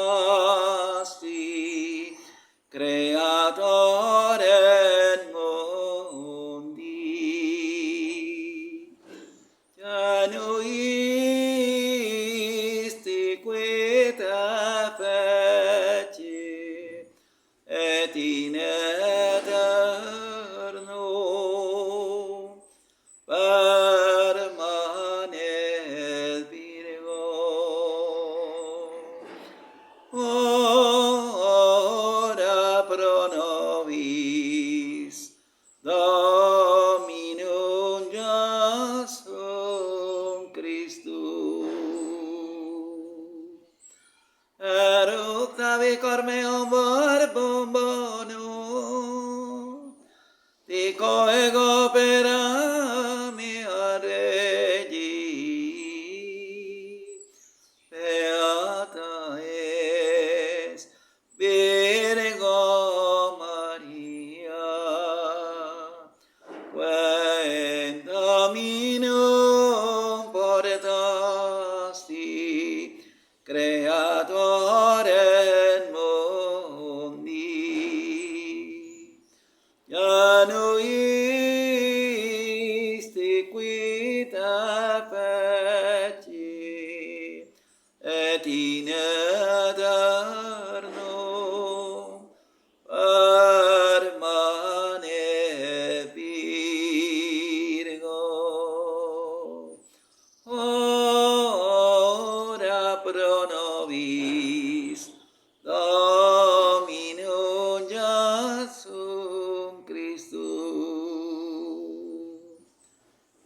nostri, Creatore mundi, genuisti quita feci, et in eterno permanes Virgo. Ora pro nobis Dominum Iesum Christum. Eructavi cor meum verbum bonum, dico ego per mea Regi, beata es Virgo Maria, quae Dominum potesti, Creatore mundi, genuisti quita feci, et in eterno permane Virgo. Ora pro nobis Dominum Iesum Christum.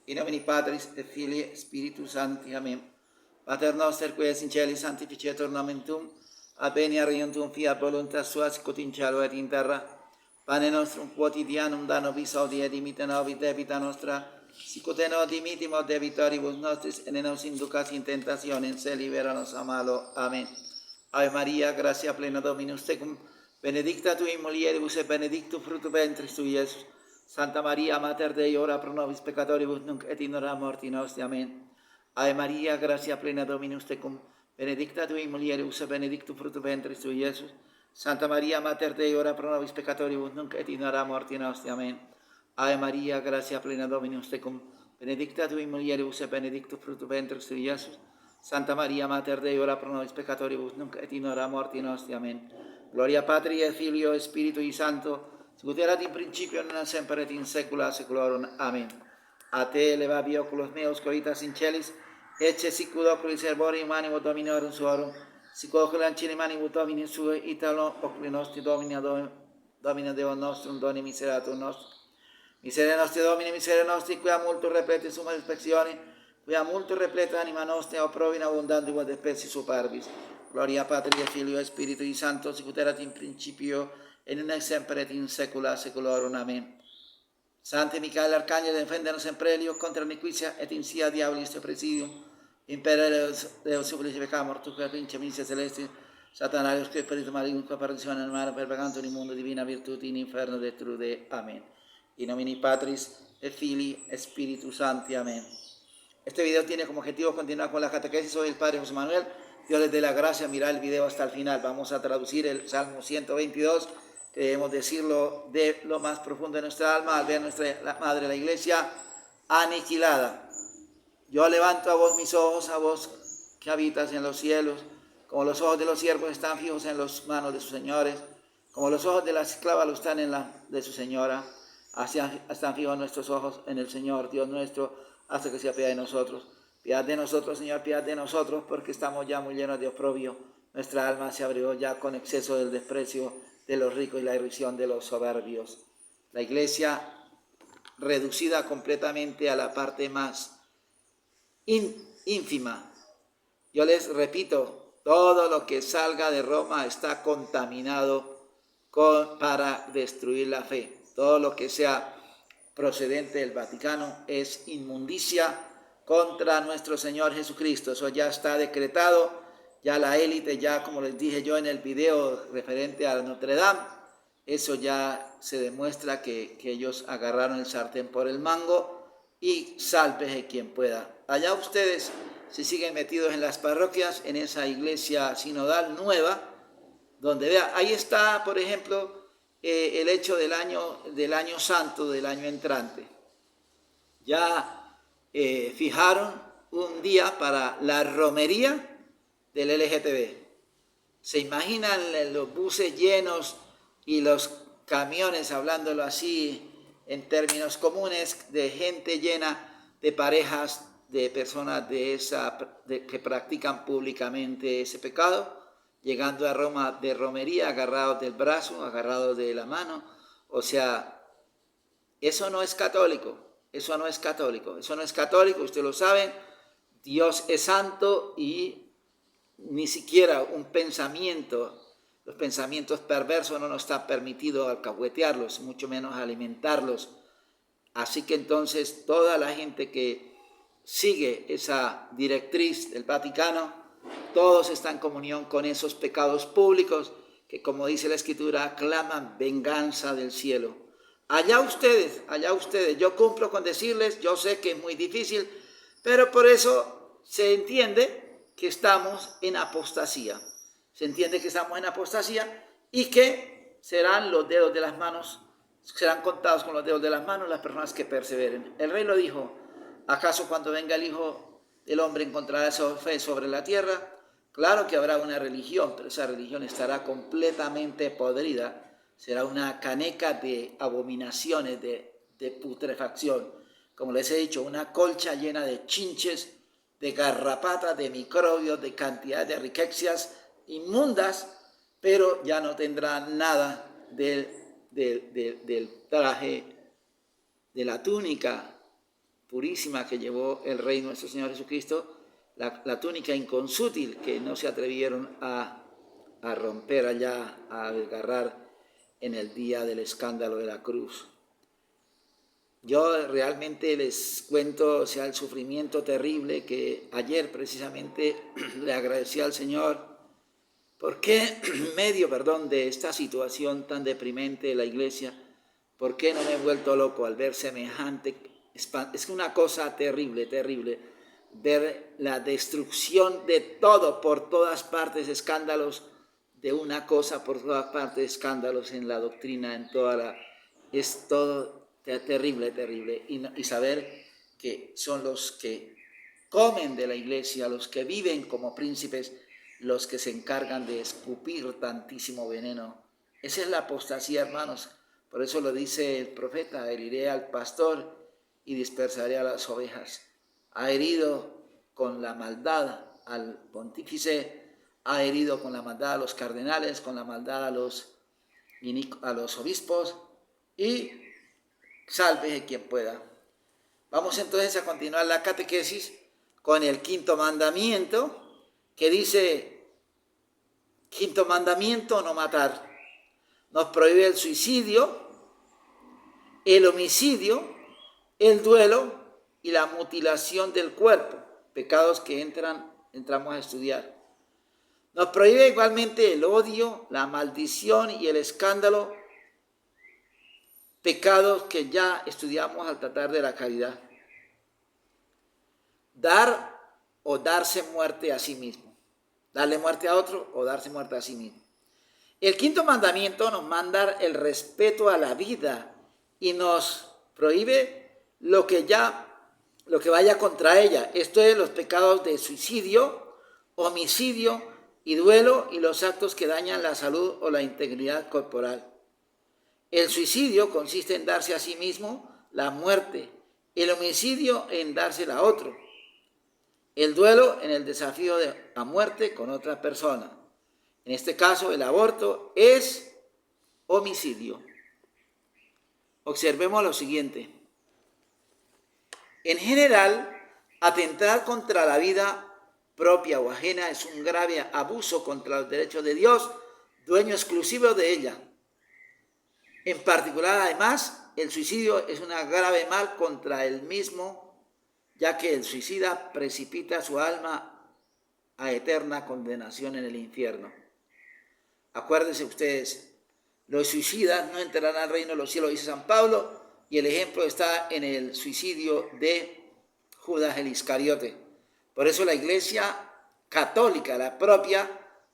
In nomine Patris et Filii et Spiritus Sancti. Amen. Pater noster, qui es in caeli, sanctificetur nomen tuum, adveniat regnum tuum, fiat voluntas sua, sicut in cielo et in terra. Pane nostrum quotidianum da nobis hodie, et dimitte nobis debita nostra, sicut et nos dimittimus debitoribus nostris, et ne nos inducas in tentationem, sed libera nos a malo. Amen. Ave Maria, gratia plena Dominus tecum, benedicta tui in mulieribus, et benedictus fructus ventris tui, Iesus. Santa Maria, Mater Dei, ora pro nobis peccatoribus, nunc et in hora mortis nostri. Amen. Ave Maria, gratia plena Dominus tecum, benedicta tui in mulieribus, et benedictus fructus ventris tui, Iesus. Santa Maria, Mater Dei, ora pro nobis peccatoribus, nunc et in hora mortis nostri. Amen. Ave Maria, gratia plena Dominus tecum, benedicta tui in mulieribus, et benedictus fructus ventris tui, Iesus. Santa Maria, Mater Dei, ora pro nobis peccatoribus, nunc et in hora mortis nostri. Amen. Gloria Patri et Filio et Spiritui Sancto, sicut erat in principio, nunc semper et in saecula saeculorum. Amen. A te elevavi oculos meus, coritas in celis, ecce sicut oculis herborum animo Dominorum suorum, sic oculam cieli manibus Domini sue, italo oculi nostri Domini Domine Deum nostrum, doni miseratum nostrum. Miseria nostri Domine, miseria nostri, quia multum replete summa dispersione, quia multum replete anima nostra, opprobi in abundantium et specie superbis. Gloria Patri et Filio et Spiritui Sancto, sicut erat in principio, et nunc semper et in saecula saeculorum. Amen. Sancte Michael Arcangelo, defendenos sempre Elio contra nequitia et in sia diabolis presidium. Impere Deus supplici pecamur, tu quia principe misia celestis, Satanarius que spiritus malignos, qua perdizione in mare, per peccatum immundo, divina virtute in inferno detrude. Amen. In nomine Patris et Filii et Spiritus Sancti. Amén. Este video tiene como objetivo continuar con la catequesis. Soy el Padre José Manuel. Dios les dé la gracia. Mirad el video hasta el final. Vamos a traducir el Salmo 122. Debemos decirlo de lo más profundo de nuestra alma al ver la Madre, la Iglesia, aniquilada. Yo levanto a vos mis ojos, a vos que habitas en los cielos, como los ojos de los siervos están fijos en las manos de sus señores, como los ojos de la esclava lo están en la de su señora. Así están fijos nuestros ojos en el Señor, Dios nuestro, hasta que se apiade de nosotros. Piedad de nosotros, Señor, piedad de nosotros, porque estamos ya muy llenos de oprobio. Nuestra alma se abrió ya con exceso del desprecio de los ricos y la irrisión de los soberbios. La Iglesia, reducida completamente a la parte más ínfima. Yo les repito, todo lo que salga de Roma está contaminado para destruir la fe. Todo lo que sea procedente del Vaticano es inmundicia contra nuestro Señor Jesucristo. Eso ya está decretado. Ya la élite, ya como les dije yo en el video referente a Notre Dame, eso ya se demuestra que ellos agarraron el sartén por el mango y sálvese quien pueda. Allá ustedes se siguen metidos en las parroquias, en esa iglesia sinodal nueva, donde vea, ahí está, por ejemplo, el hecho del año santo, del año entrante. Ya fijaron un día para la romería del LGTB. ¿Se imaginan los buses llenos y los camiones, hablándolo así en términos comunes, de gente llena de parejas, de personas que practican públicamente ese pecado, llegando a Roma de romería, agarrados del brazo, agarrados de la mano? O sea, eso no es católico, eso no es católico, eso no es católico, ustedes lo saben. Dios es santo y ni siquiera un pensamiento, los pensamientos perversos no nos está permitido alcahuetearlos, mucho menos alimentarlos. Así que entonces toda la gente que sigue esa directriz del Vaticano, todos están en comunión con esos pecados públicos que, como dice la Escritura, claman venganza del cielo. Allá ustedes, yo cumplo con decirles, yo sé que es muy difícil, pero por eso se entiende que estamos en apostasía. Se entiende que estamos en apostasía y que serán los dedos de las manos, serán contados con los dedos de las manos las personas que perseveren. El rey lo dijo: ¿acaso cuando venga el Hijo del Hombre encontrará esa fe sobre la tierra? Claro que habrá una religión, pero esa religión estará completamente podrida. Será una caneca de abominaciones, de putrefacción. Como les he dicho, una colcha llena de chinches, de garrapatas, de microbios, de cantidad de riquezas inmundas, pero ya no tendrá nada del traje, de la túnica purísima que llevó el Rey nuestro Señor Jesucristo, la túnica inconsútil que no se atrevieron a romper allá, a desgarrar en el día del escándalo de la cruz. Yo realmente les cuento, o sea, el sufrimiento terrible que ayer precisamente le agradecí al Señor, porque en medio, de esta situación tan deprimente de la iglesia, ¿por qué no me he vuelto loco al ver semejante? Es una cosa terrible, terrible, ver la destrucción de todo por todas partes, escándalos de una cosa por todas partes, escándalos en la doctrina, en toda la... Es todo terrible, terrible. Y saber que son los que comen de la iglesia, los que viven como príncipes, los que se encargan de escupir tantísimo veneno. Esa es la apostasía, hermanos. Por eso lo dice el profeta: heriré al pastor y dispersaré a las ovejas. Ha herido con la maldad al pontífice, ha herido con la maldad a los cardenales, con la maldad a los obispos, y sálvese quien pueda. Vamos entonces a continuar la catequesis con el quinto mandamiento, que dice: quinto mandamiento, no matar. Nos prohíbe el suicidio, el homicidio, el duelo y la mutilación del cuerpo, pecados que entramos a estudiar. Nos prohíbe igualmente el odio, la maldición y el escándalo, pecados que ya estudiamos al tratar de la caridad. Dar o darse muerte a sí mismo. Darle muerte a otro o darse muerte a sí mismo. El quinto mandamiento nos manda el respeto a la vida y nos prohíbe lo que vaya contra ella. Esto es los pecados de suicidio, homicidio y duelo, y los actos que dañan la salud o la integridad corporal. El suicidio consiste en darse a sí mismo la muerte, el homicidio en dársela a otro, el duelo en el desafío a muerte con otra persona. En este caso, el aborto es homicidio. Observemos lo siguiente. En general, atentar contra la vida propia o ajena es un grave abuso contra los derechos de Dios, dueño exclusivo de ella. En particular, además, el suicidio es un grave mal contra él mismo, ya que el suicida precipita su alma a eterna condenación en el infierno. Acuérdense ustedes, los suicidas no entrarán al reino de los cielos, dice San Pablo, y el ejemplo está en el suicidio de Judas el Iscariote. Por eso la Iglesia católica, la propia,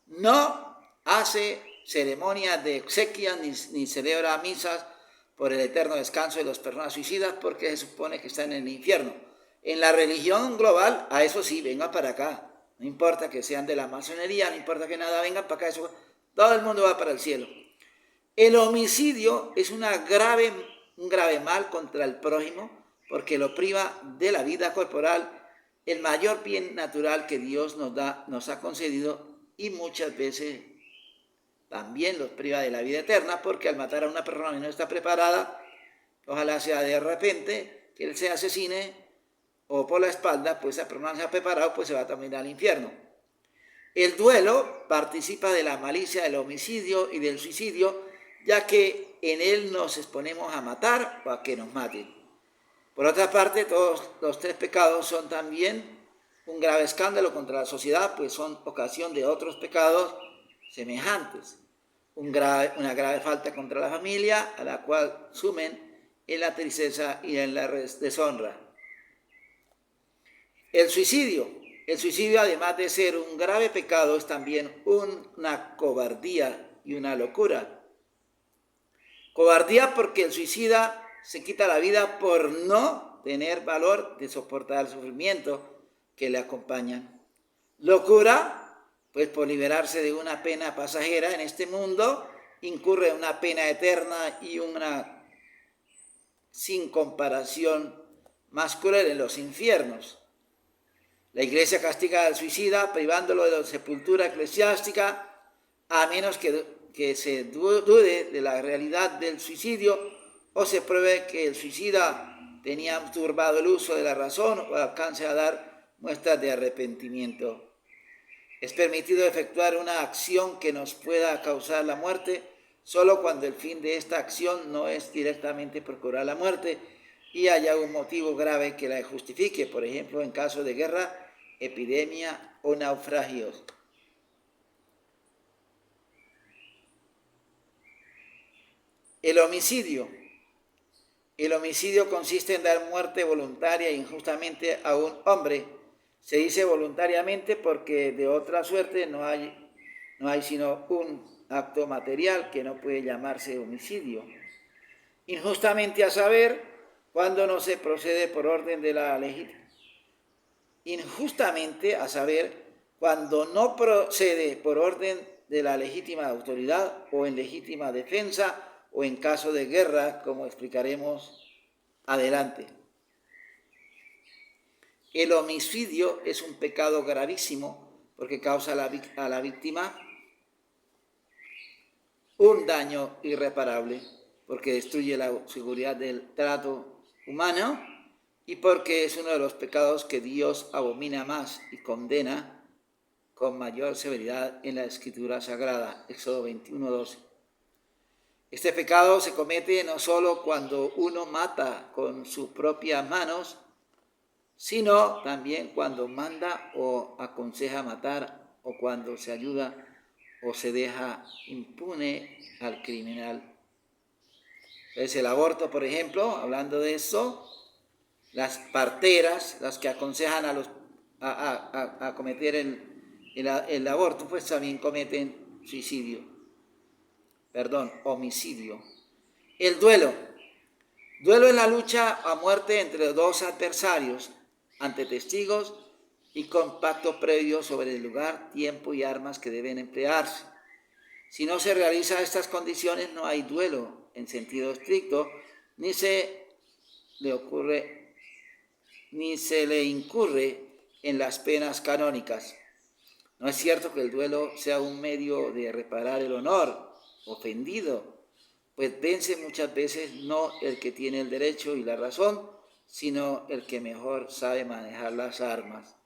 no hace ceremonias de exequias ni celebra misas por el eterno descanso de las personas suicidas, porque se supone que están en el infierno. En la religión global, a eso sí, vengan para acá. No importa que sean de la masonería, no importa que nada, vengan para acá, eso, todo el mundo va para el cielo. El homicidio es un grave mal contra el prójimo, porque lo priva de la vida corporal, el mayor bien natural que Dios nos ha concedido, y muchas veces también los priva de la vida eterna, porque al matar a una persona que no está preparada, ojalá sea de repente que él se asesine o por la espalda, pues esa persona se ha preparado, pues se va también al infierno. El duelo participa de la malicia del homicidio y del suicidio, ya que en él nos exponemos a matar o a que nos maten. Por otra parte, todos los tres pecados son también un grave escándalo contra la sociedad, pues son ocasión de otros pecados semejantes. Una grave falta contra la familia, a la cual sumen en la tristeza y en la deshonra. El suicidio, además de ser un grave pecado, es también una cobardía y una locura. Cobardía porque el suicida se quita la vida por no tener valor de soportar el sufrimiento que le acompaña. Locura, pues por liberarse de una pena pasajera en este mundo, incurre en una pena eterna y una sin comparación más cruel en los infiernos. La Iglesia castiga al suicida privándolo de la sepultura eclesiástica, a menos que se dude de la realidad del suicidio o se pruebe que el suicida tenía turbado el uso de la razón o alcance a dar muestras de arrepentimiento. Es permitido efectuar una acción que nos pueda causar la muerte solo cuando el fin de esta acción no es directamente procurar la muerte y haya un motivo grave que la justifique, por ejemplo, en caso de guerra, epidemia o naufragios. El homicidio. El homicidio consiste en dar muerte voluntaria e injustamente a un hombre. Se dice voluntariamente porque de otra suerte no hay sino un acto material que no puede llamarse homicidio. Injustamente, a saber, cuando no se procede por orden de la legítima. Injustamente, a saber, cuando no procede por orden de la legítima autoridad o en legítima defensa o en caso de guerra, como explicaremos adelante. El homicidio es un pecado gravísimo porque causa a la víctima un daño irreparable, porque destruye la seguridad del trato humano y porque es uno de los pecados que Dios abomina más y condena con mayor severidad en la Escritura Sagrada, Éxodo 21:12. Este pecado se comete no solo cuando uno mata con sus propias manos, sino también cuando manda o aconseja matar o cuando se ayuda o se deja impune al criminal. Entonces el aborto, por ejemplo, hablando de eso, las parteras, las que aconsejan a cometer el aborto, pues también cometen homicidio. El duelo. Duelo es la lucha a muerte entre dos adversarios, ante testigos y con pacto previo sobre el lugar, tiempo y armas que deben emplearse. Si no se realizan estas condiciones, no hay duelo en sentido estricto, ni se le incurre en las penas canónicas. No es cierto que el duelo sea un medio de reparar el honor ofendido, pues vence muchas veces no el que tiene el derecho y la razón, sino el que mejor sabe manejar las armas.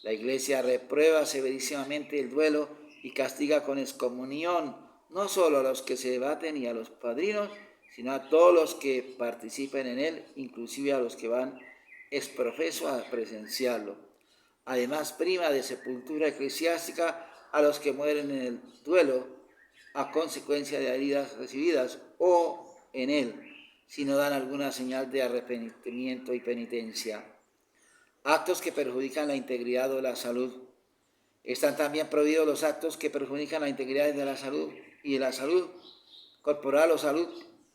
La Iglesia reprueba severísimamente el duelo y castiga con excomunión no solo a los que se debaten y a los padrinos, sino a todos los que participen en él, inclusive a los que van exprofeso a presenciarlo. Además, priva de sepultura eclesiástica a los que mueren en el duelo a consecuencia de heridas recibidas o en él, si no dan alguna señal de arrepentimiento y penitencia. Actos que perjudican la integridad o la salud. Están también prohibidos los actos que perjudican la integridad de la salud y de la salud corporal o salud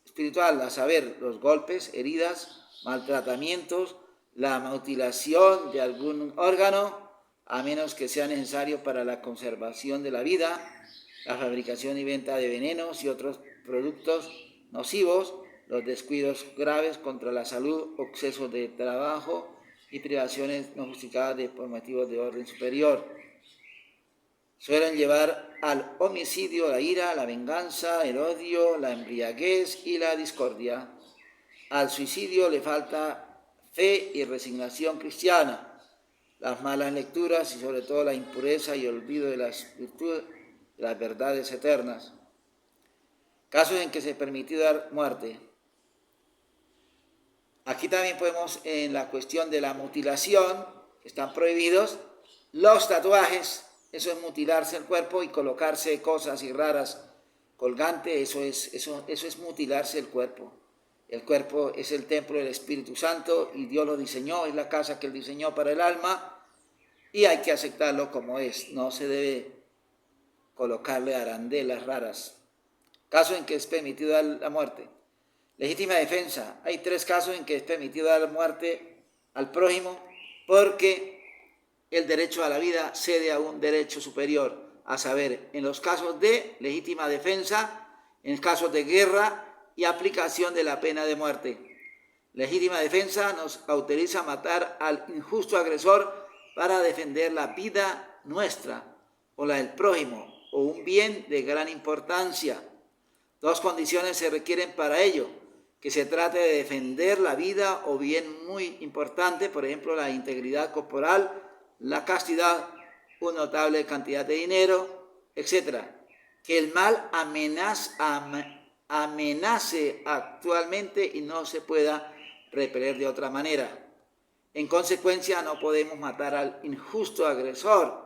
espiritual, a saber, los golpes, heridas, maltratamientos, la mutilación de algún órgano, a menos que sea necesario para la conservación de la vida, la fabricación y venta de venenos y otros productos nocivos, los descuidos graves contra la salud, excesos de trabajo y privaciones no justificadas por motivos de orden superior. Suelen llevar al homicidio, la ira, la venganza, el odio, la embriaguez y la discordia. Al suicidio le falta fe y resignación cristiana, las malas lecturas y sobre todo la impureza y olvido de las virtudes, de las verdades eternas. Casos en que se permitió dar muerte. Aquí también podemos, en la cuestión de la mutilación, que están prohibidos, los tatuajes. Eso es mutilarse el cuerpo y colocarse cosas y raras colgantes, eso es mutilarse el cuerpo. El cuerpo es el templo del Espíritu Santo y Dios lo diseñó, es la casa que Él diseñó para el alma y hay que aceptarlo como es, no se debe colocarle arandelas raras. Caso en que es permitido dar la muerte. Legítima defensa. Hay 3 casos en que es permitido dar la muerte al prójimo porque el derecho a la vida cede a un derecho superior, a saber, en los casos de legítima defensa, en casos de guerra y aplicación de la pena de muerte. Legítima defensa nos autoriza a matar al injusto agresor para defender la vida nuestra o la del prójimo o un bien de gran importancia. 2 condiciones se requieren para ello: que se trate de defender la vida o bien muy importante, por ejemplo, la integridad corporal, la castidad, una notable cantidad de dinero, etc. Que el mal amenace actualmente y no se pueda repeler de otra manera. En consecuencia, no podemos matar al injusto agresor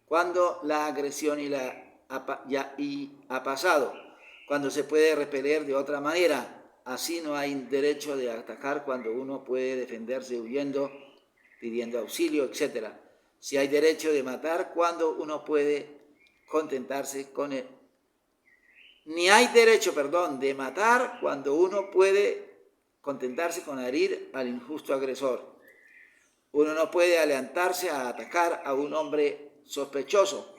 cuando la agresión ha pasado, cuando se puede repeler de otra manera. Así no hay derecho de atacar cuando uno puede defenderse huyendo, pidiendo auxilio, etc. Si hay derecho de matar cuando uno puede contentarse con él. Ni hay derecho, de matar cuando uno puede contentarse con herir al injusto agresor. Uno no puede adelantarse a atacar a un hombre sospechoso,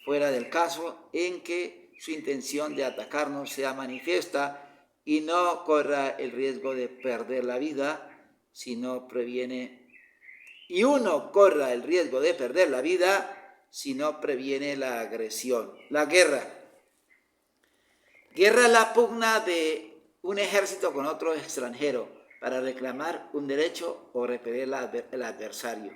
fuera del caso en que su intención de atacarnos sea manifiesta y no corra el riesgo de perder la vida si no previene. Y uno corra el riesgo de perder la vida si no previene la agresión. La guerra. Guerra es la pugna de un ejército con otro extranjero para reclamar un derecho o repeler el adversario.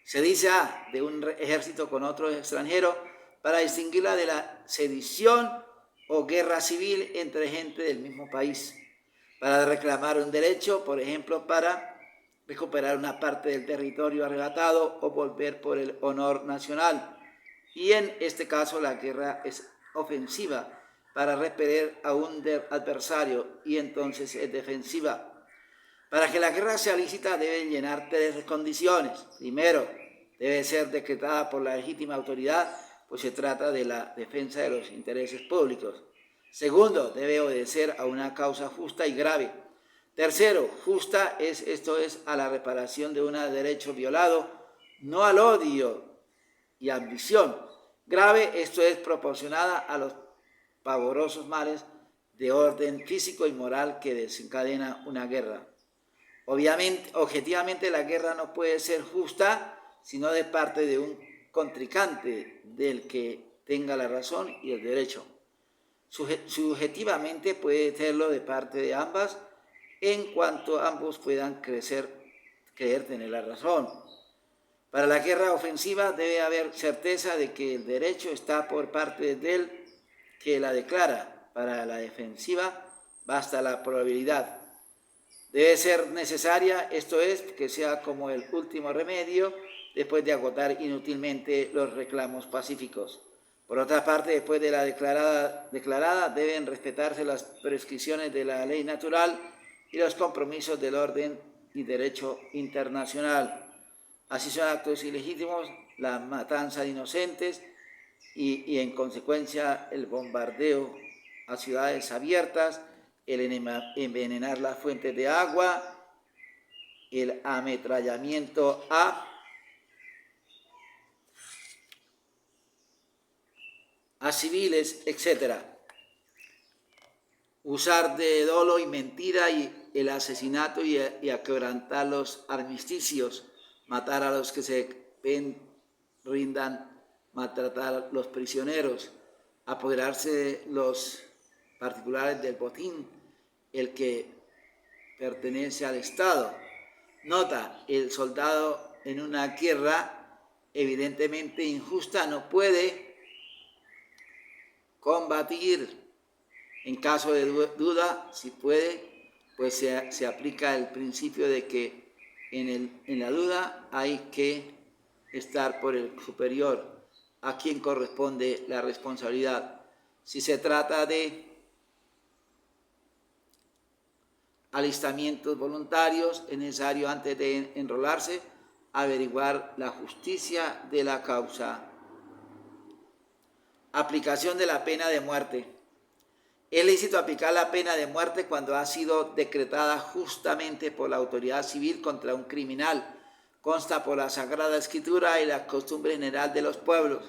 Se dice de un ejército con otro extranjero para distinguirla de la sedición o guerra civil entre gente del mismo país. Para reclamar un derecho, por ejemplo, para recuperar una parte del territorio arrebatado o volver por el honor nacional. Y en este caso la guerra es ofensiva para repeler a un adversario y entonces es defensiva. Para que la guerra sea lícita debe llenar 3 condiciones. Primero, debe ser decretada por la legítima autoridad, pues se trata de la defensa de los intereses públicos. Segundo, debe obedecer a una causa justa y grave. Tercero, justa esto es a la reparación de un derecho violado, no al odio y ambición. Grave, esto es proporcionada a los pavorosos males de orden físico y moral que desencadena una guerra. Obviamente, objetivamente la guerra no puede ser justa sino de parte de un contrincante del que tenga la razón y el derecho. Subjetivamente puede serlo de parte de ambas, en cuanto ambos puedan creer tener la razón. Para la guerra ofensiva debe haber certeza de que el derecho está por parte del que la declara. Para la defensiva basta la probabilidad. Debe ser necesaria, esto es, que sea como el último remedio después de agotar inútilmente los reclamos pacíficos. Por otra parte, después de la declarada deben respetarse las prescripciones de la ley natural y los compromisos del orden y derecho internacional. Así son actos ilegítimos la matanza de inocentes y en consecuencia el bombardeo a ciudades abiertas, el envenenar las fuentes de agua, el ametrallamiento a civiles, etc. Usar de dolo y mentira y el asesinato y quebrantar los armisticios, matar a los que se rindan, maltratar a los prisioneros, apoderarse de los particulares del botín, el que pertenece al Estado. Nota, el soldado en una guerra evidentemente injusta no puede combatir. En caso de duda, si puede, pues se aplica el principio de que en la duda hay que estar por el superior, a quien corresponde la responsabilidad. Si se trata de alistamientos voluntarios, es necesario antes de enrolarse averiguar la justicia de la causa. Aplicación de la pena de muerte. Es lícito aplicar la pena de muerte cuando ha sido decretada justamente por la autoridad civil contra un criminal. Consta por la Sagrada Escritura y la costumbre general de los pueblos.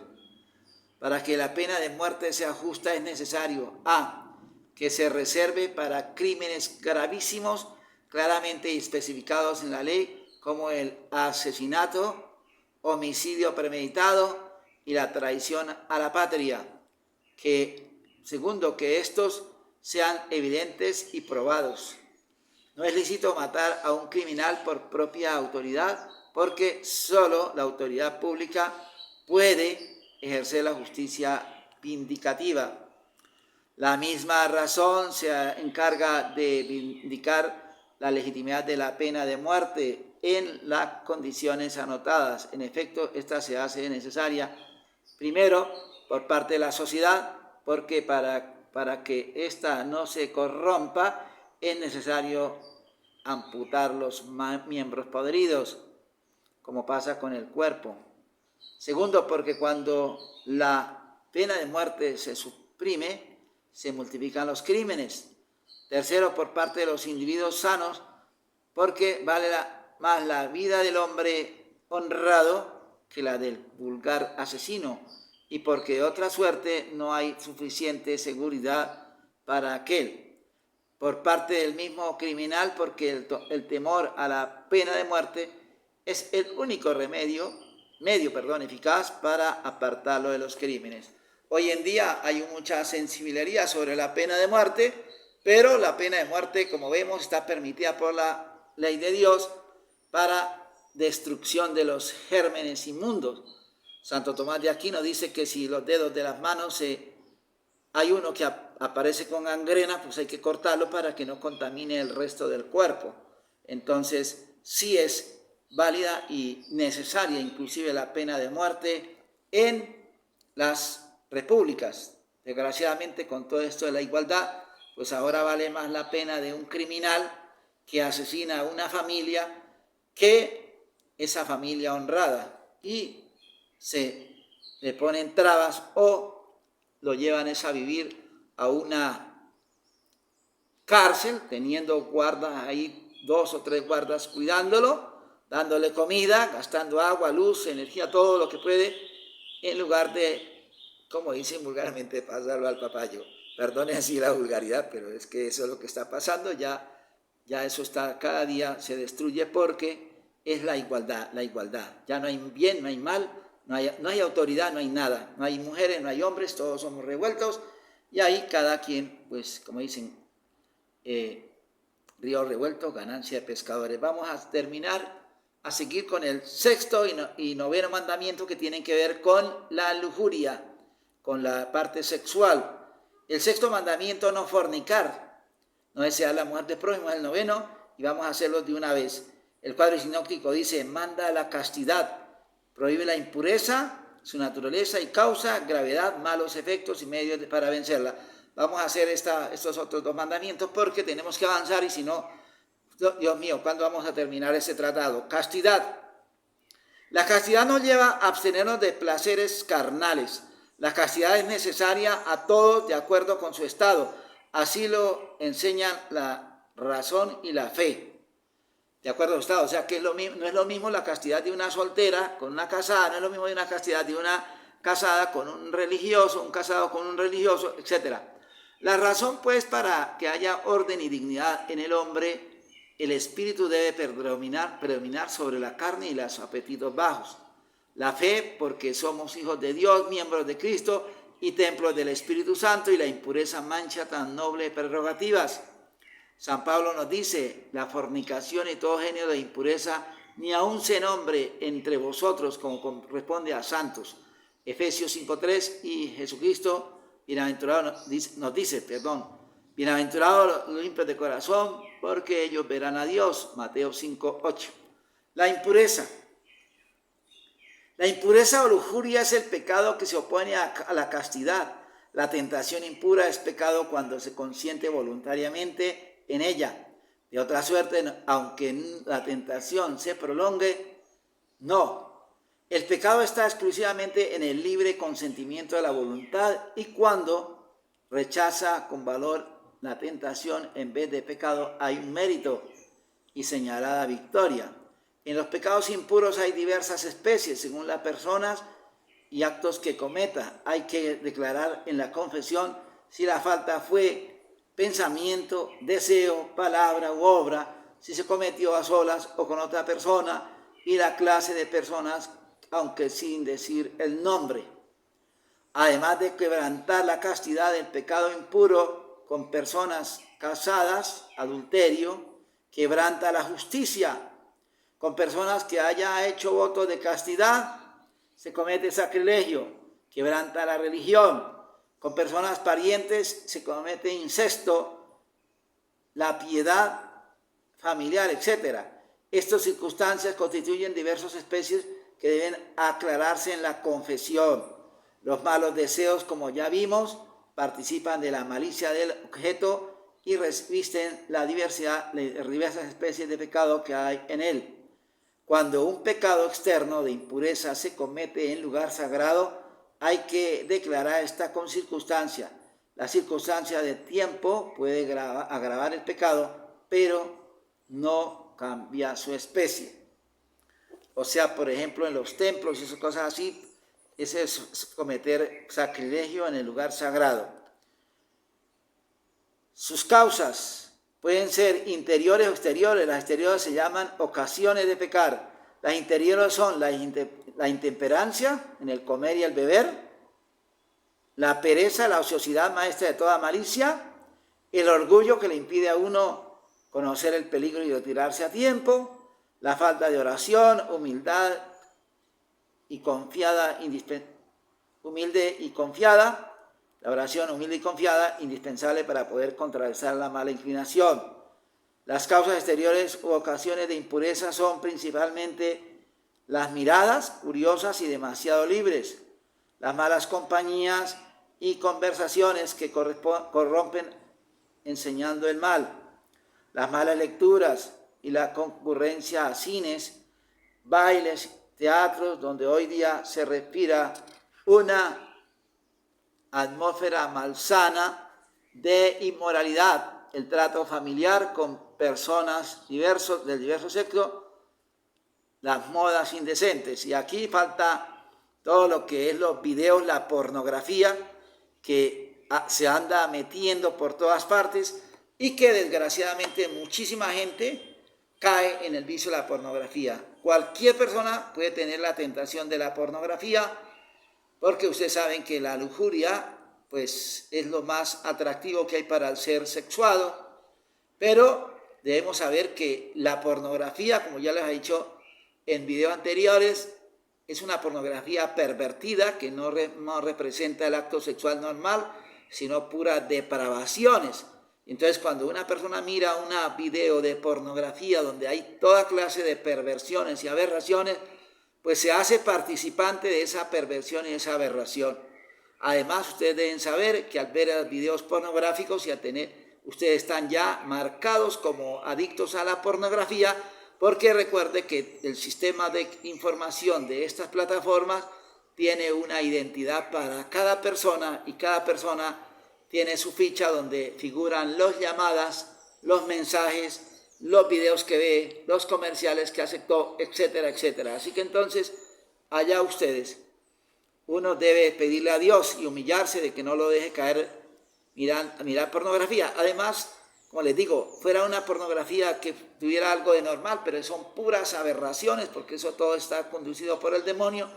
Para que la pena de muerte sea justa es necesario a. Que se reserve para crímenes gravísimos claramente especificados en la ley, como el asesinato, homicidio premeditado y la traición a la patria. Segundo, que estos sean evidentes y probados. No es lícito matar a un criminal por propia autoridad, porque solo la autoridad pública puede ejercer la justicia vindicativa. La misma razón se encarga de vindicar la legitimidad de la pena de muerte en las condiciones anotadas. En efecto, esta se hace necesaria, primero, por parte de la sociedad, porque para que ésta no se corrompa, es necesario amputar los miembros podridos, como pasa con el cuerpo. Segundo, porque cuando la pena de muerte se suprime, se multiplican los crímenes. Tercero, por parte de los individuos sanos, porque vale más la vida del hombre honrado que la del vulgar asesino, y porque de otra suerte no hay suficiente seguridad para aquel. Por parte del mismo criminal, porque el temor a la pena de muerte es el único medio eficaz para apartarlo de los crímenes. Hoy en día hay mucha sensibilidad sobre la pena de muerte, pero la pena de muerte, como vemos, está permitida por la ley de Dios para destrucción de los gérmenes inmundos. Santo Tomás de Aquino dice que si los dedos de las manos hay uno que aparece con gangrena, pues hay que cortarlo para que no contamine el resto del cuerpo. Entonces, sí es válida y necesaria inclusive la pena de muerte en las repúblicas. Desgraciadamente, con todo esto de la igualdad, pues ahora vale más la pena de un criminal que asesina a una familia que esa familia honrada, y se le ponen trabas o lo llevan a vivir a una cárcel, teniendo guardas ahí, 2 o 3 guardas cuidándolo, dándole comida, gastando agua, luz, energía, todo lo que puede, en lugar de, como dicen vulgarmente, pasarlo al papayo. Perdone así la vulgaridad, pero es que eso es lo que está pasando. Ya eso está, cada día se destruye, porque es la igualdad. Ya no hay bien, no hay mal, no hay autoridad, no hay nada. No hay mujeres, no hay hombres, todos somos revueltos. Y ahí cada quien, pues como dicen, río revuelto, ganancia de pescadores. Vamos a seguir con el 6º y 9º mandamiento, que tienen que ver con la lujuria, con la parte sexual. El 6º mandamiento, no fornicar, no desear la mujer del prójimo, es el 9º, y vamos a hacerlo de una vez. El cuadro sinóptico dice: manda la castidad, prohíbe la impureza, su naturaleza y causa, gravedad, malos efectos y medios para vencerla. Vamos a hacer estos otros 2 mandamientos porque tenemos que avanzar, y si no, Dios mío, ¿cuándo vamos a terminar ese tratado? Castidad. La castidad nos lleva a abstenernos de placeres carnales. La castidad es necesaria a todos de acuerdo con su estado. Así lo enseñan la razón y la fe. De acuerdo con su estado. O sea que no es lo mismo la castidad de una soltera con una casada, no es lo mismo de una castidad de una casada con un religioso, un casado con un religioso, etc. La razón, pues, para que haya orden y dignidad en el hombre, el espíritu debe predominar sobre la carne y los apetitos bajos. La fe, porque somos hijos de Dios, miembros de Cristo y templos del Espíritu Santo, y la impureza mancha tan nobles prerrogativas. San Pablo nos dice, la fornicación y todo género de impureza ni aun se nombre entre vosotros como corresponde a santos. Efesios 5:3, y Jesucristo, bienaventurado, nos dice, bienaventurados los limpios de corazón, porque ellos verán a Dios. Mateo 5:8. La impureza. La impureza o lujuria es el pecado que se opone a la castidad. La tentación impura es pecado cuando se consiente voluntariamente en ella. De otra suerte, aunque la tentación se prolongue, no. El pecado está exclusivamente en el libre consentimiento de la voluntad, y cuando rechaza con valor la tentación en vez de pecado, hay un mérito y señalada victoria. En los pecados impuros hay diversas especies según las personas y actos que cometa. Hay que declarar en la confesión si la falta fue pensamiento, deseo, palabra u obra, si se cometió a solas o con otra persona, y la clase de personas, aunque sin decir el nombre. Además de quebrantar la castidad del pecado impuro con personas casadas, adulterio, quebranta la justicia. Con personas que haya hecho voto de castidad, se comete sacrilegio, quebranta la religión. Con personas parientes se comete incesto, la piedad familiar, etc. Estas circunstancias constituyen diversas especies que deben aclararse en la confesión. Los malos deseos, como ya vimos, participan de la malicia del objeto y revisten las diversas especies de pecado que hay en él. Cuando un pecado externo de impureza se comete en lugar sagrado, hay que declarar esta con circunstancia. La circunstancia de tiempo puede agravar el pecado, pero no cambia su especie. O sea, por ejemplo, en los templos y esas cosas así, ese es cometer sacrilegio en el lugar sagrado. Sus causas pueden ser interiores o exteriores. Las exteriores se llaman ocasiones de pecar. Las interiores son la intemperancia en el comer y el beber, la pereza, la ociosidad maestra de toda malicia, el orgullo que le impide a uno conocer el peligro y retirarse a tiempo, la falta de oración, humildad y confiada, humilde y confiada. La oración humilde y confiada, indispensable para poder contrarrestar la mala inclinación. Las causas exteriores u ocasiones de impureza son principalmente las miradas curiosas y demasiado libres, las malas compañías y conversaciones que corrompen enseñando el mal, las malas lecturas y la concurrencia a cines, bailes, teatros, donde hoy día se respira una atmósfera malsana de inmoralidad, el trato familiar con personas del diverso sexo, las modas indecentes. Y aquí falta todo lo que es los videos, la pornografía, que se anda metiendo por todas partes y que desgraciadamente muchísima gente cae en el vicio de la pornografía. Cualquier persona puede tener la tentación de la pornografía, porque ustedes saben que la lujuria pues es lo más atractivo que hay para el ser sexuado, pero debemos saber que la pornografía, como ya les he dicho en videos anteriores, es una pornografía pervertida que no representa el acto sexual normal, sino puras depravaciones. Entonces, cuando una persona mira un video de pornografía donde hay toda clase de perversiones y aberraciones, pues se hace participante de esa perversión y esa aberración. Además, ustedes deben saber que al ver videos pornográficos y al tener ustedes están ya marcados como adictos a la pornografía, porque recuerde que el sistema de información de estas plataformas tiene una identidad para cada persona y cada persona tiene su ficha donde figuran las llamadas, los mensajes, los videos que ve, los comerciales que aceptó, etcétera, etcétera. Así que entonces, allá ustedes, uno debe pedirle a Dios y humillarse de que no lo deje caer a mirar pornografía. Además, como les digo, fuera una pornografía que tuviera algo de normal, pero son puras aberraciones, porque eso todo está conducido por el demonio,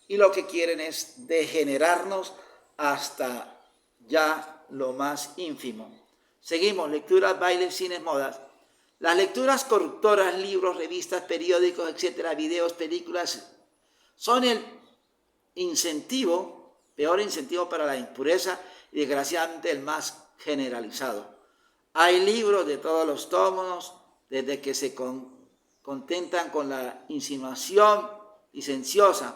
y lo que quieren es degenerarnos hasta ya lo más ínfimo. Seguimos, lecturas, bailes, cines, modas. Las lecturas corruptoras, libros, revistas, periódicos, etcétera, videos, películas, son el incentivo, peor incentivo para la impureza y desgraciadamente el más generalizado. Hay libros de todos los tomos, desde que se contentan con la insinuación licenciosa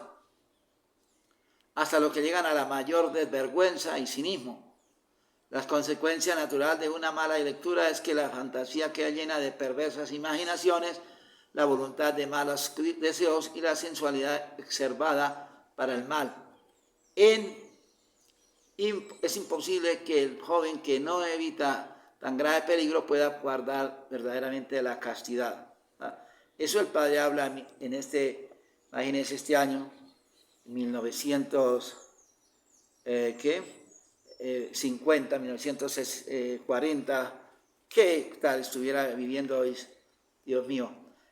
hasta los que llegan a la mayor desvergüenza y cinismo. La consecuencia natural de una mala lectura es que la fantasía queda llena de perversas imaginaciones, la voluntad de malos deseos y la sensualidad exacerbada para el mal. Es imposible que el joven que no evita tan grave peligro pueda guardar verdaderamente la castidad. Eso el Padre habla en imagínense este año, 1950, 1940, ¿qué tal estuviera viviendo hoy? Dios mío.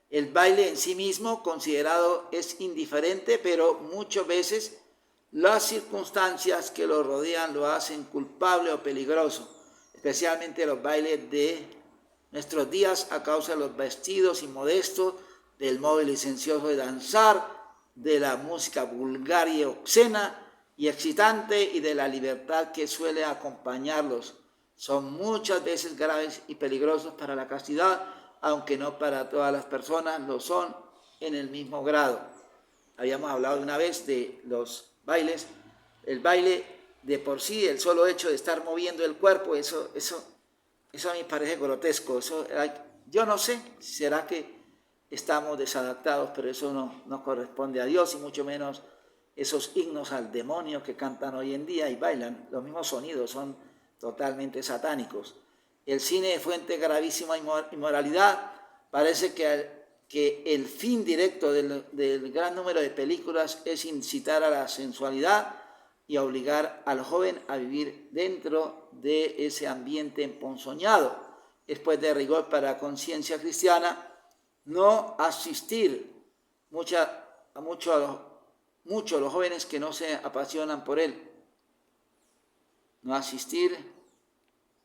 El baile en sí mismo considerado es indiferente, pero muchas veces las circunstancias que lo rodean lo hacen culpable o peligroso, especialmente los bailes de nuestros días a causa de los vestidos inmodestos, del modo licencioso de danzar, de la música vulgar y obscena y excitante y de la libertad que suele acompañarlos. Son muchas veces graves y peligrosos para la castidad, aunque no para todas las personas lo son en el mismo grado. Habíamos hablado una vez de los bailes. El baile de por sí, el solo hecho de estar moviendo el cuerpo, eso a mí me parece grotesco. Yo no sé, será que estamos desadaptados, pero eso no corresponde a Dios, y mucho menos esos himnos al demonio que cantan hoy en día y bailan. Los mismos sonidos son totalmente satánicos. El cine es fuente gravísima de inmoralidad. Parece que el fin directo del gran número de películas es incitar a la sensualidad y obligar al joven a vivir dentro de ese ambiente emponzoñado. Es pues de rigor para la conciencia cristiana no asistir a los jóvenes que no se apasionan por él, no asistir,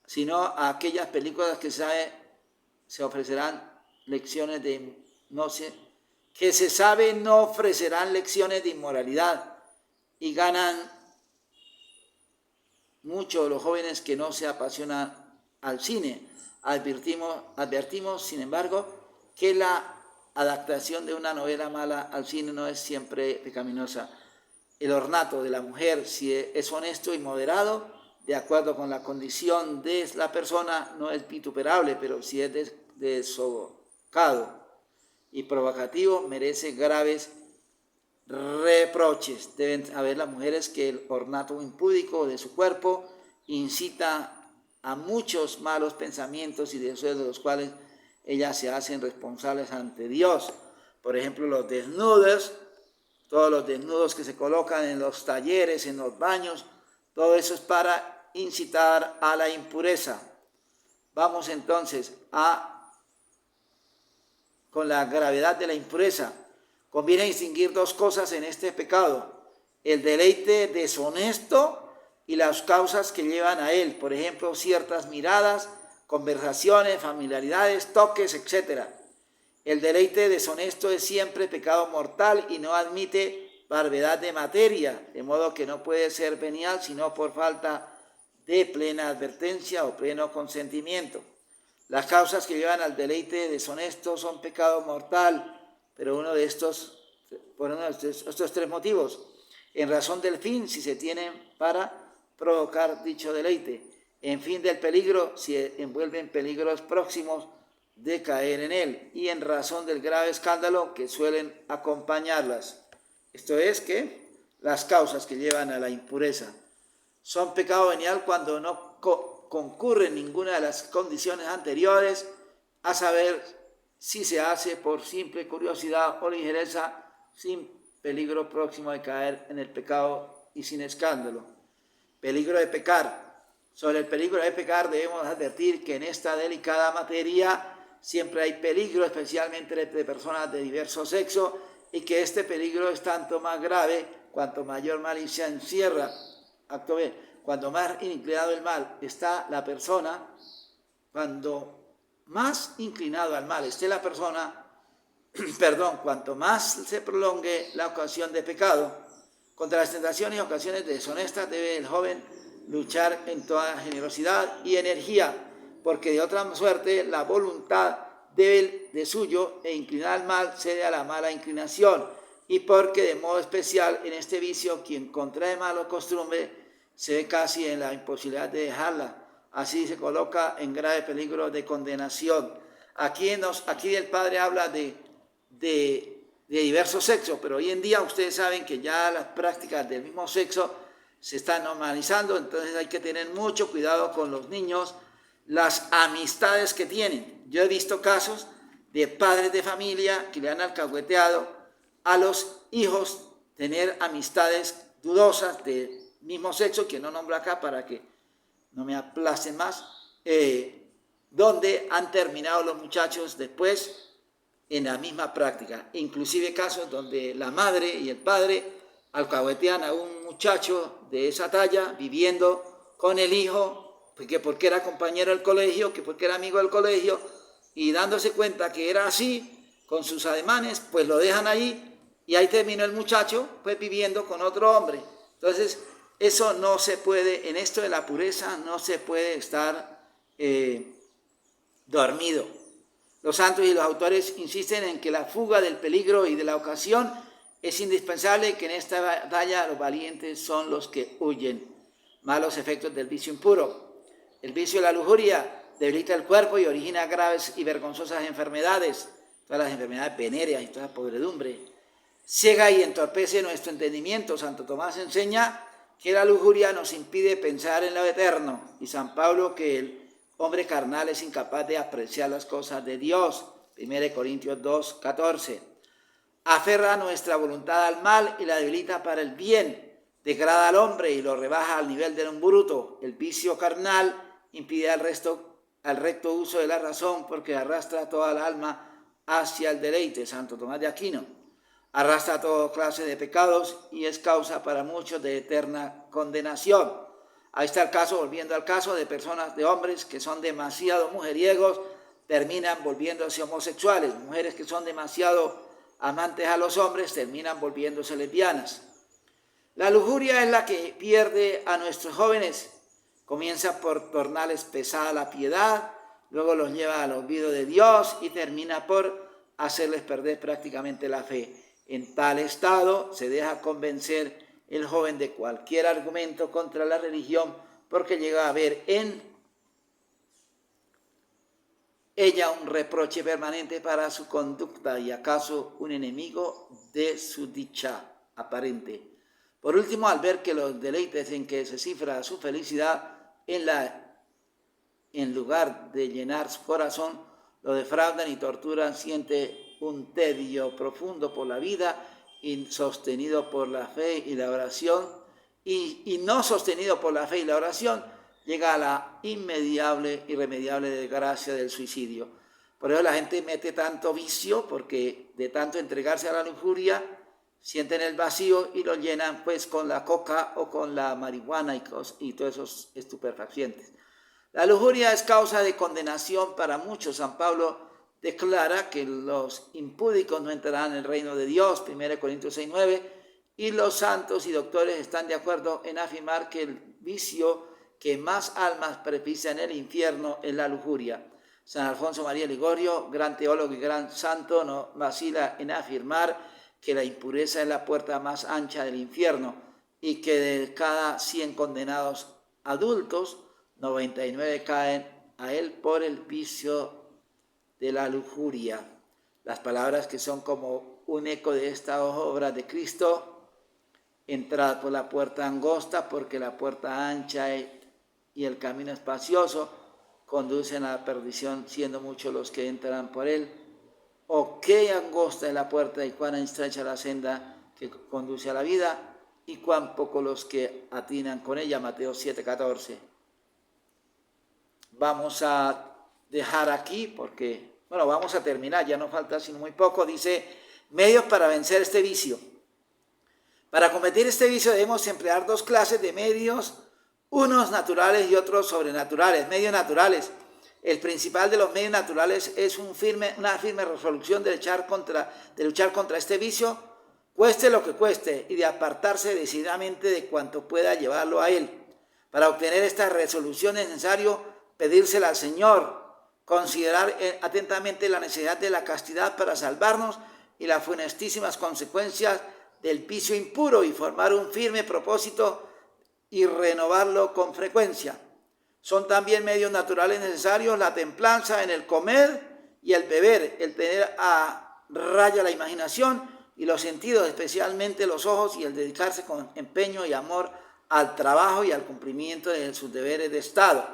sino a aquellas películas que se ofrecerán lecciones de que se sabe no ofrecerán lecciones de inmoralidad, y ganan mucho los jóvenes que no se apasionan al cine. Advertimos, sin embargo, que la adaptación de una novela mala al cine no es siempre pecaminosa. El ornato de la mujer, si es honesto y moderado, de acuerdo con la condición de la persona, no es vituperable, pero si es desocado y provocativo, merece graves reproches. Deben haber las mujeres que el ornato impúdico de su cuerpo incita a muchos malos pensamientos y deseos de los cuales ellas se hacen responsables ante Dios. Por ejemplo, los desnudos, todos los desnudos que se colocan en los talleres, en los baños, todo eso es para incitar a la impureza. Vamos entonces con la gravedad de la impureza. Conviene distinguir dos cosas en este pecado: el deleite deshonesto y las causas que llevan a él, por ejemplo, ciertas miradas, conversaciones, familiaridades, toques, etc. El deleite deshonesto es siempre pecado mortal y no admite barbaridad de materia, de modo que no puede ser venial sino por falta de plena advertencia o pleno consentimiento. Las causas que llevan al deleite deshonesto son pecado mortal, pero por uno de estos tres motivos: en razón del fin, si se tienen para provocar dicho deleite; En fin del peligro, se envuelven peligros próximos de caer en él y en razón del grave escándalo que suelen acompañarlas. Esto es que las causas que llevan a la impureza son pecado venial cuando no concurren ninguna de las condiciones anteriores, a saber si se hace por simple curiosidad o ligereza, sin peligro próximo de caer en el pecado y sin escándalo. Peligro de pecar. Sobre el peligro de pecar debemos advertir que en esta delicada materia siempre hay peligro, especialmente de personas de diverso sexo, y que este peligro es tanto más grave cuanto mayor malicia encierra. Acto B. Cuando más inclinado el mal está la persona, cuanto más inclinado al mal esté la persona, cuanto más se prolongue la ocasión de pecado, contra las tentaciones y ocasiones deshonestas debe el joven luchar en toda generosidad y energía, porque de otra suerte la voluntad débil de suyo e inclinada al mal cede a la mala inclinación, y porque de modo especial en este vicio quien contrae mala costumbre se ve casi en la imposibilidad de dejarla, así se coloca en grave peligro de condenación. Aquí el Padre habla de diversos sexos, pero hoy en día ustedes saben que ya las prácticas del mismo sexo se están normalizando, entonces hay que tener mucho cuidado con los niños, las amistades que tienen. Yo he visto casos de padres de familia que le han alcahueteado a los hijos tener amistades dudosas de mismo sexo, que no nombro acá para que no me aplacen más, donde han terminado los muchachos después en la misma práctica. Inclusive casos donde la madre y el padre alcahuetean a un muchacho de esa talla viviendo con el hijo, porque era compañero del colegio, que porque era amigo del colegio, y dándose cuenta que era así, con sus ademanes, pues lo dejan ahí, y ahí terminó el muchacho, pues viviendo con otro hombre. Entonces, eso no se puede, en esto de la pureza, no se puede estar dormido. Los santos y los autores insisten en que la fuga del peligro y de la ocasión es indispensable, que en esta batalla los valientes son los que huyen. Malos efectos del vicio impuro. El vicio de la lujuria debilita el cuerpo y origina graves y vergonzosas enfermedades, todas las enfermedades venéreas y toda la podredumbre. Ciega y entorpece nuestro entendimiento. Santo Tomás enseña que la lujuria nos impide pensar en lo eterno, y San Pablo que el hombre carnal es incapaz de apreciar las cosas de Dios. 1 Corintios 2:14. Aferra nuestra voluntad al mal y la debilita para el bien. Degrada al hombre y lo rebaja al nivel de un bruto. El vicio carnal impide al recto uso de la razón, porque arrastra toda el alma hacia el deleite. Santo Tomás de Aquino. Arrastra toda clase de pecados y es causa para muchos de eterna condenación. Ahí está el caso, volviendo al caso de personas, de hombres que son demasiado mujeriegos, terminan volviéndose homosexuales. Mujeres que son demasiado amantes a los hombres, terminan volviéndose lesbianas. La lujuria es la que pierde a nuestros jóvenes. Comienza por tornarles pesada la piedad, luego los lleva al olvido de Dios y termina por hacerles perder prácticamente la fe. En tal estado se deja convencer el joven de cualquier argumento contra la religión, porque llega a ver en ella un reproche permanente para su conducta y acaso un enemigo de su dicha aparente. Por último, al ver que los deleites en que se cifra su felicidad en lugar de llenar su corazón, lo defraudan y torturan, siente un tedio profundo por la vida, sostenido por la fe y la oración, y no sostenido por la fe y la oración, llega a la irremediable desgracia del suicidio. Por eso la gente mete tanto vicio, porque de tanto entregarse a la lujuria, sienten el vacío y lo llenan pues con la coca o con la marihuana y todos esos estupefacientes. La lujuria es causa de condenación para muchos. San Pablo declara que los impúdicos no entrarán en el reino de Dios, 1 Corintios 6:9, y los santos y doctores están de acuerdo en afirmar que el vicio que más almas precipita en el infierno es la lujuria. San Alfonso María Ligorio, gran teólogo y gran santo, no vacila en afirmar que la impureza es la puerta más ancha del infierno y que de cada 100 condenados adultos, 99 caen a él por el vicio de la lujuria. Las palabras que son como un eco de esta obra de Cristo: entrad por la puerta angosta, porque la puerta ancha y el camino espacioso conducen a la perdición, siendo muchos los que entran por él. O qué angosta es la puerta y cuán estrecha la senda que conduce a la vida, y cuán poco los que atinan con ella. Mateo 7:14. Vamos a dejar aquí porque, vamos a terminar, ya nos falta sino muy poco. Dice, medios para vencer este vicio. Para combatir este vicio debemos emplear dos clases de medios, unos naturales y otros sobrenaturales. Medios naturales. El principal de los medios naturales es una firme resolución de luchar contra este vicio, cueste lo que cueste, y de apartarse decididamente de cuanto pueda llevarlo a él. Para obtener esta resolución es necesario pedírsela al Señor, considerar atentamente la necesidad de la castidad para salvarnos y las funestísimas consecuencias del vicio impuro, y formar un firme propósito y renovarlo con frecuencia. Son también medios naturales necesarios la templanza en el comer y el beber, el tener a raya la imaginación y los sentidos, especialmente los ojos, y el dedicarse con empeño y amor al trabajo y al cumplimiento de sus deberes de Estado.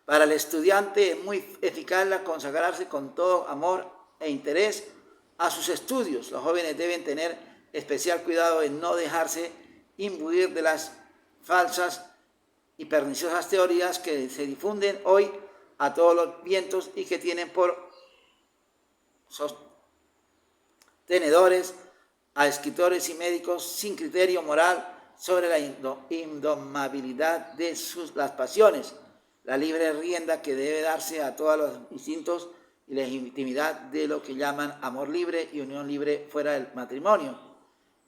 Para el estudiante es muy eficaz la consagrarse con todo amor e interés a sus estudios. Los jóvenes deben tener especial cuidado en no dejarse imbuir de las falsas y perniciosas teorías que se difunden hoy a todos los vientos y que tienen por sostenedores a escritores y médicos sin criterio moral sobre la indomabilidad de las pasiones, la libre rienda que debe darse a todos los instintos y la intimidad de lo que llaman amor libre y unión libre fuera del matrimonio.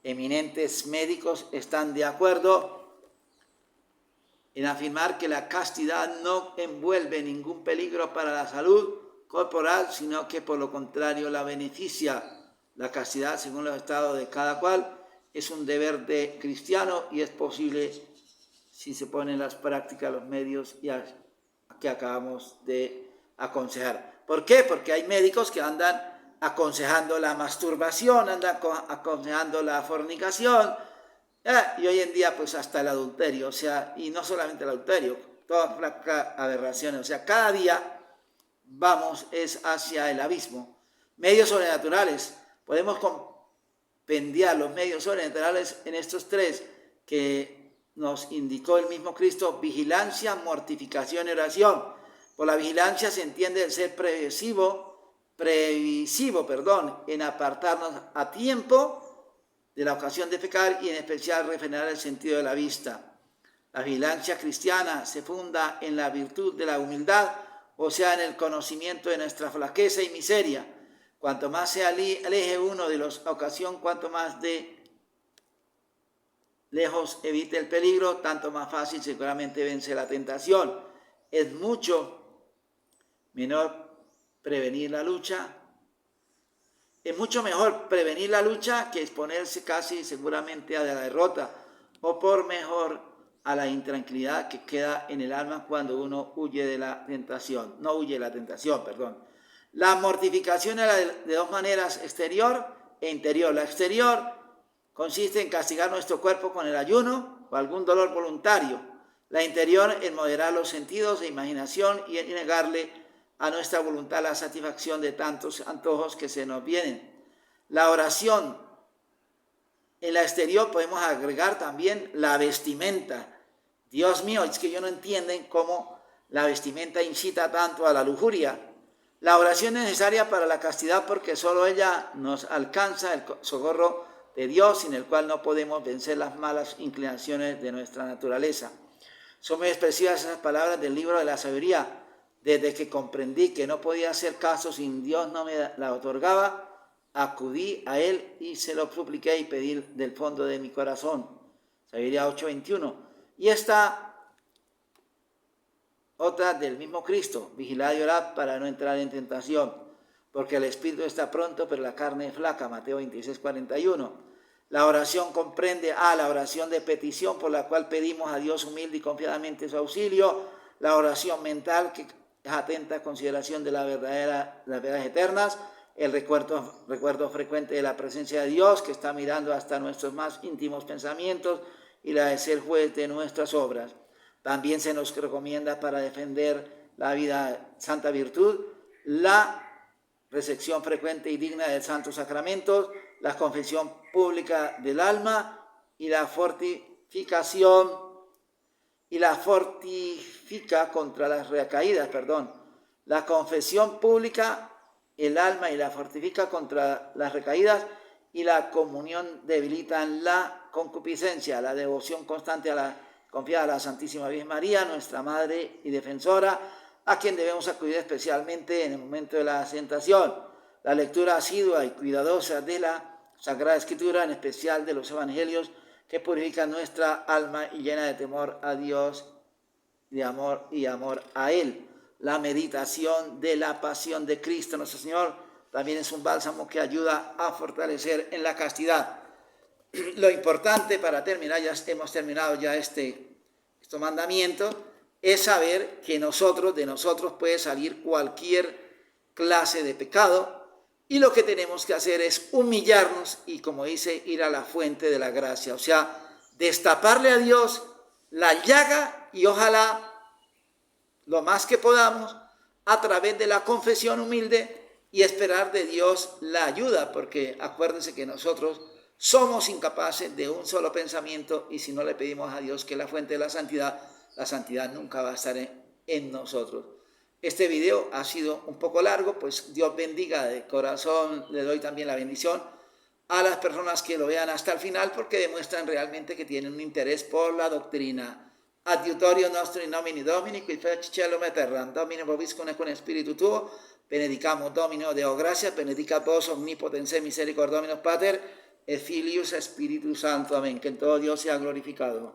Eminentes médicos están de acuerdo en afirmar que la castidad no envuelve ningún peligro para la salud corporal, sino que por lo contrario la beneficia. La castidad, según los estados de cada cual, es un deber de cristiano y es posible si se ponen en las prácticas los medios que acabamos de aconsejar. ¿Por qué? Porque hay médicos que andan aconsejando la masturbación, andan aconsejando la fornicación, y hoy en día pues hasta el adulterio, y no solamente el adulterio, todas las aberraciones, cada día vamos hacia el abismo. Medios sobrenaturales, podemos compendiar los medios sobrenaturales en estos tres que nos indicó el mismo Cristo: vigilancia, mortificación y oración. Por la vigilancia se entiende el ser previsivo, en apartarnos a tiempo de la ocasión de pecar y en especial refrenar el sentido de la vista. La vigilancia cristiana se funda en la virtud de la humildad, en el conocimiento de nuestra flaqueza y miseria. Cuanto más se aleje uno de la ocasión, cuanto más de lejos evite el peligro, tanto más fácil seguramente vence la tentación. Es mucho mejor prevenir la lucha. Es mucho mejor prevenir la lucha que exponerse casi seguramente a la derrota, o por mejor a la intranquilidad que queda en el alma cuando uno huye de la tentación. No huye de la tentación, perdón. La mortificación era de dos maneras, exterior e interior. La exterior consiste en castigar nuestro cuerpo con el ayuno o algún dolor voluntario. La interior en moderar los sentidos e imaginación y en negarle a nuestra voluntad la satisfacción de tantos antojos que se nos vienen. La oración. En la exterior podemos agregar también la vestimenta. Dios mío, es que ellos no entienden cómo la vestimenta incita tanto a la lujuria. La oración es necesaria para la castidad porque solo ella nos alcanza el socorro de Dios, sin el cual no podemos vencer las malas inclinaciones de nuestra naturaleza. Son muy expresivas esas palabras del libro de la sabiduría. Desde que comprendí que no podía hacer caso sin Dios no me la otorgaba, acudí a Él y se lo supliqué y pedí del fondo de mi corazón. Sabiduría 8:21. Y esta otra del mismo Cristo: vigilad y orad para no entrar en tentación, porque el espíritu está pronto, pero la carne es flaca. Mateo 26:41. La oración comprende la oración de petición, por la cual pedimos a Dios humilde y confiadamente su auxilio, la oración mental que es atenta consideración de las verdades eternas, el recuerdo frecuente de la presencia de Dios, que está mirando hasta nuestros más íntimos pensamientos, y la de ser juez de nuestras obras. También se nos recomienda para defender la vida santa virtud, la recepción frecuente y digna del santos sacramentos, la confesión pública del alma y la fortifica contra las recaídas, La confesión pública, el alma y la fortifica contra las recaídas, y la comunión debilitan la concupiscencia, la devoción constante confiada a la Santísima Virgen María, nuestra Madre y Defensora, a quien debemos acudir especialmente en el momento de la tentación. La lectura asidua y cuidadosa de la Sagrada Escritura, en especial de los Evangelios, que purifican nuestra alma y llena de temor a Dios y amor a Él. La meditación de la pasión de Cristo nuestro Señor también es un bálsamo que ayuda a fortalecer en la castidad. Lo importante, para terminar, ya hemos terminado ya este mandamiento, es saber que de nosotros puede salir cualquier clase de pecado, y lo que tenemos que hacer es humillarnos y, como dice, ir a la fuente de la gracia, o sea, destaparle a Dios la llaga, y ojalá lo más que podamos a través de la confesión humilde, y esperar de Dios la ayuda, porque acuérdense que nosotros somos incapaces de un solo pensamiento, y si no le pedimos a Dios que es la fuente de la santidad nunca va a estar en nosotros. Este video ha sido un poco largo, pues Dios bendiga de corazón, le doy también la bendición a las personas que lo vean hasta el final, porque demuestran realmente que tienen un interés por la doctrina. Adiutorio nostro in nomine Domini, qui feci cielo et terram, Domine vobiscum con spiritu tuo, benedicamus Domino Deo gratia, benedicat vos omnipotens misericordia Dominus Pater, et Filius Spiritus Sancto. Amén. Que en todo Dios sea glorificado.